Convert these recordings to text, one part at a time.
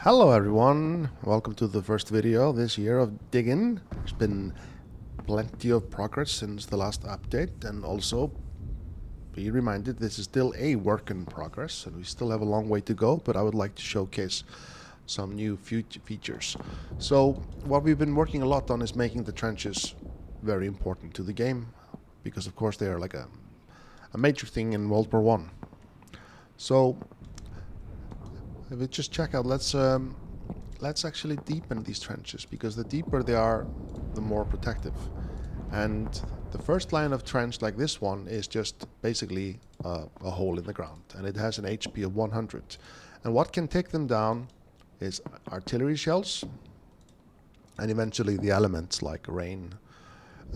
Hello everyone, welcome to the first video this year of Diggin'. There's been plenty of progress since the last update, and also be reminded this is still a work in progress and we still have a long way to go, but I would like to showcase some new features. So what we've been working a lot on is making the trenches very important to the game, because of course they are like a major thing in World War I. So if we just check out, let's actually deepen these trenches, because the deeper they are, the more protective. And the first line of trench like this one is just basically a hole in the ground, and it has an HP of 100. And what can take them down is artillery shells, and eventually the elements like rain,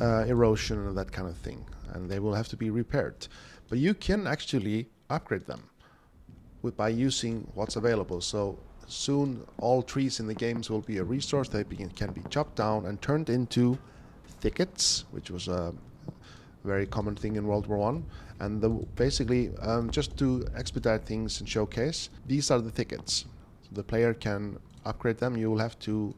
erosion, and that kind of thing. And they will have to be repaired. But you can actually upgrade them by using what's available. So soon all trees in the games will be a resource. They can be chopped down and turned into thickets, which was a very common thing in World War I. And basically, just to expedite things and showcase, these are the thickets. So the player can upgrade them. You will have to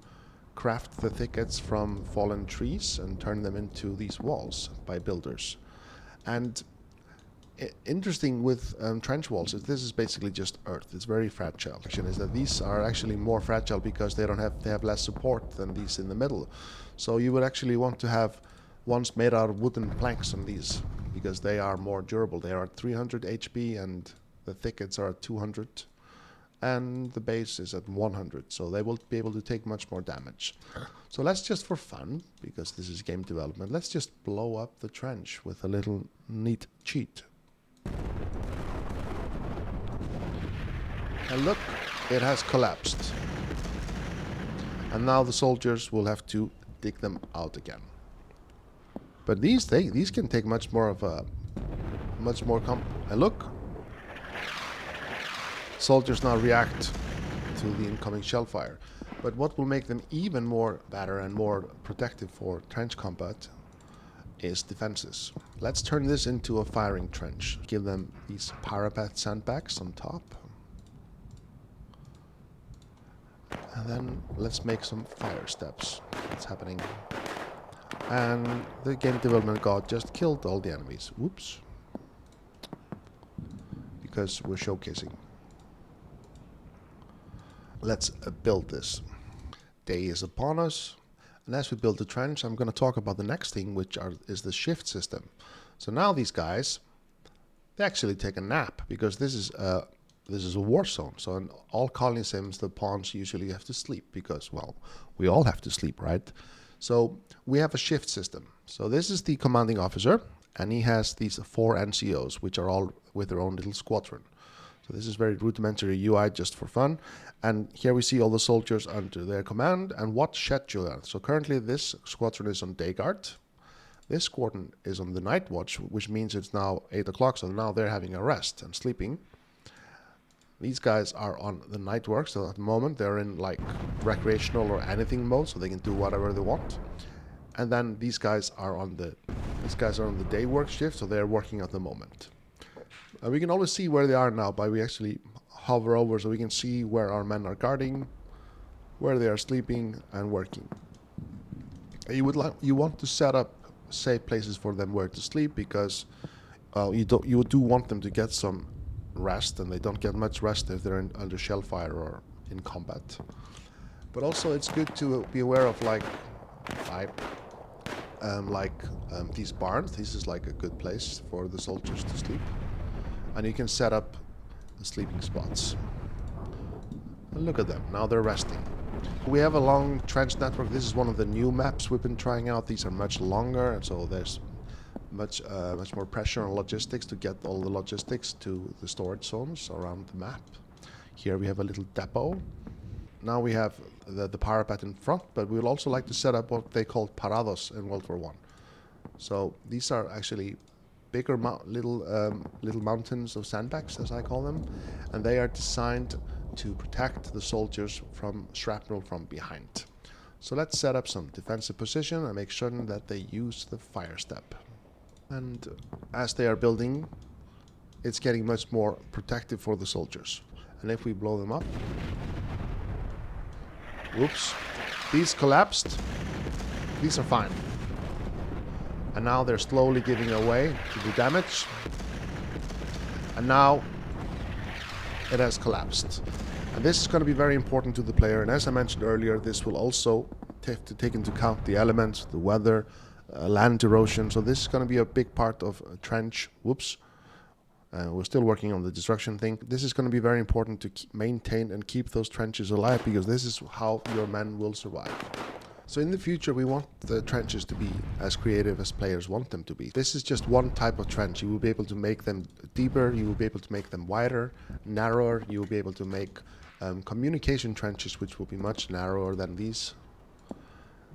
craft the thickets from fallen trees and turn them into these walls by builders. And interesting with trench walls is this is basically just earth. It's very fragile. Is that these are actually more fragile because they have less support than these in the middle. So you would actually want to have ones made out of wooden planks on these, because they are more durable. They are at 300 HP and the thickets are at 200 and the base is at 100, so they will be able to take much more damage. So let's just, for fun, because this is game development, let's just blow up the trench with a little neat cheat. And look, it has collapsed. And now the soldiers will have to dig them out again. But these can take much more. And look, soldiers now react to the incoming shell fire. But what will make them even more better and more protective for trench combat is defenses. Let's turn this into a firing trench. Give them these parapet sandbags on top. And then let's make some fire steps. What's happening? And the game development god just killed all the enemies. Whoops. Because we're showcasing. Let's build this. Day is upon us. And as we build the trench, I'm going to talk about the next thing, which is the shift system. So now these guys, they actually take a nap, because this is a war zone. So in all colony sims, the pawns usually have to sleep because, well, we all have to sleep, right? So we have a shift system. So this is the commanding officer, and he has these 4 NCOs, which are all with their own little squadron. So this is very rudimentary UI, just for fun. And here we see all the soldiers under their command and what schedule. So currently this squadron is on day guard. This squadron is on the night watch, which means it's now 8 o'clock. So now they're having a rest and sleeping. These guys are on the night work. So at the moment they're in like recreational or anything mode, so they can do whatever they want. And then these guys are on the day work shift, so they're working at the moment. We can always see where they are now by we actually hover over, so we can see where our men are guarding, where they are sleeping and working. You want to set up safe places for them where to sleep, because you do want them to get some rest, and they don't get much rest if they're under shell fire or in combat. But also it's good to be aware of these barns. This is like a good place for the soldiers to sleep. And you can set up the sleeping spots. And look at them, now they're resting. We have a long trench network. This is one of the new maps we've been trying out. These are much longer, and so there's much more pressure on logistics to get all the logistics to the storage zones around the map. Here we have a little depot. Now we have the parapet in front, but we will also like to set up what they call Parados in World War I. So these are actually bigger little mountains of sandbags, as I call them, and they are designed to protect the soldiers from shrapnel from behind. So let's set up some defensive position and make sure that they use the fire step. And as they are building, it's getting much more protective for the soldiers. And if we blow them up, Whoops. These collapsed. These are fine. And now they're slowly giving away to the damage. And now it has collapsed. And this is going to be very important to the player. And as I mentioned earlier, this will also have to take into account the elements, the weather, land erosion. So this is going to be a big part of a trench. Whoops. We're still working on the destruction thing. This is going to be very important to maintain and keep those trenches alive, because this is how your men will survive. So in the future, we want the trenches to be as creative as players want them to be. This is just one type of trench. You will be able to make them deeper, you will be able to make them wider, narrower, you will be able to make communication trenches, which will be much narrower than these.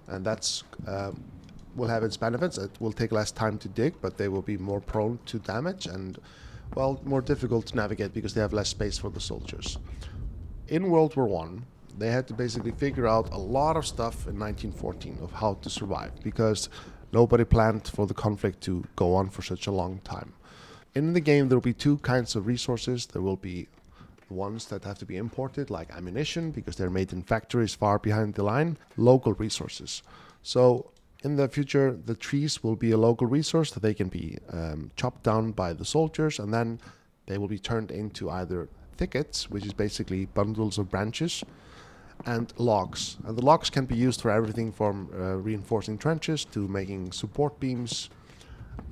And that's will have its benefits. It will take less time to dig, but they will be more prone to damage and, well, more difficult to navigate because they have less space for the soldiers. In World War I, they had to basically figure out a lot of stuff in 1914 of how to survive, because nobody planned for the conflict to go on for such a long time. In the game, there will be two kinds of resources. There will be ones that have to be imported, like ammunition, because they're made in factories far behind the line. Local resources. So in the future, the trees will be a local resource that they can be chopped down by the soldiers, and then they will be turned into either thickets, which is basically bundles of branches, and logs. And the logs can be used for everything from reinforcing trenches to making support beams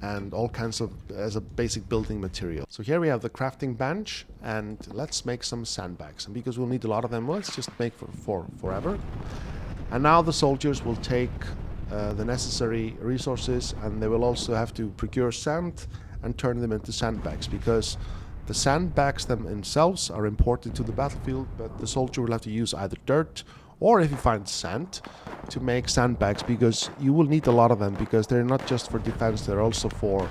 and all kinds of, as a basic building material. So here we have the crafting bench, and let's make some sandbags. And because we'll need a lot of them, let's just make for forever. And now the soldiers will take the necessary resources, and they will also have to procure sand and turn them into sandbags, because the sandbags themselves are imported to the battlefield, but the soldier will have to use either dirt or, if he finds sand, to make sandbags, because you will need a lot of them, because they're not just for defense, they're also for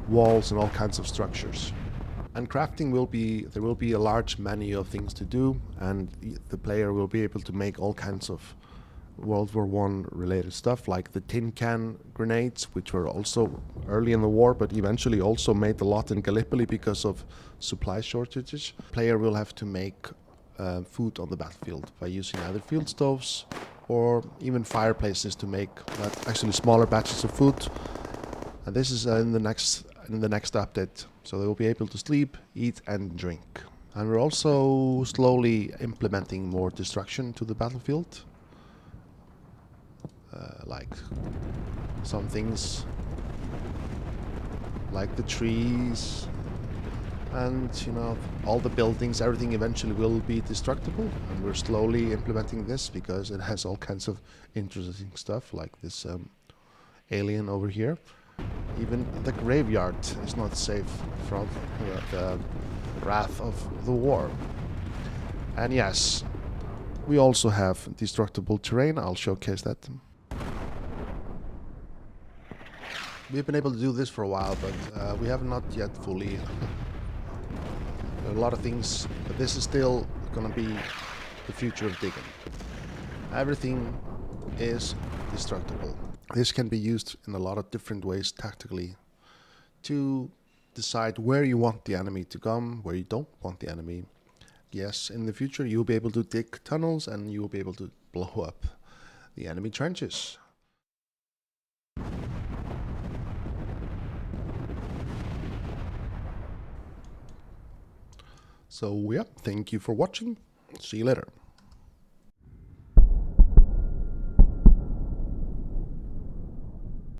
walls and all kinds of structures. And crafting there will be a large menu of things to do, and the player will be able to make all kinds of World War I related stuff, like the tin can grenades, which were also early in the war, but eventually also made a lot in Gallipoli because of supply shortages. Player will have to make food on the battlefield by using either field stoves or even fireplaces to make actually smaller batches of food. And this is in the next update, so they will be able to sleep, eat, and drink. And we're also slowly implementing more destruction to the battlefield. Like some things like the trees and, all the buildings, everything eventually will be destructible, and we're slowly implementing this because it has all kinds of interesting stuff, like this alien over here. Even the graveyard is not safe from the wrath of the war. And yes, we also have destructible terrain. I'll showcase that. We've been able to do this for a while, but we have not yet fully. There are a lot of things, but this is still going to be the future of digging. Everything is destructible. This can be used in a lot of different ways tactically to decide where you want the enemy to come, where you don't want the enemy. Yes, in the future you'll be able to dig tunnels and you will be able to blow up the enemy trenches. So yeah, thank you for watching. See you later.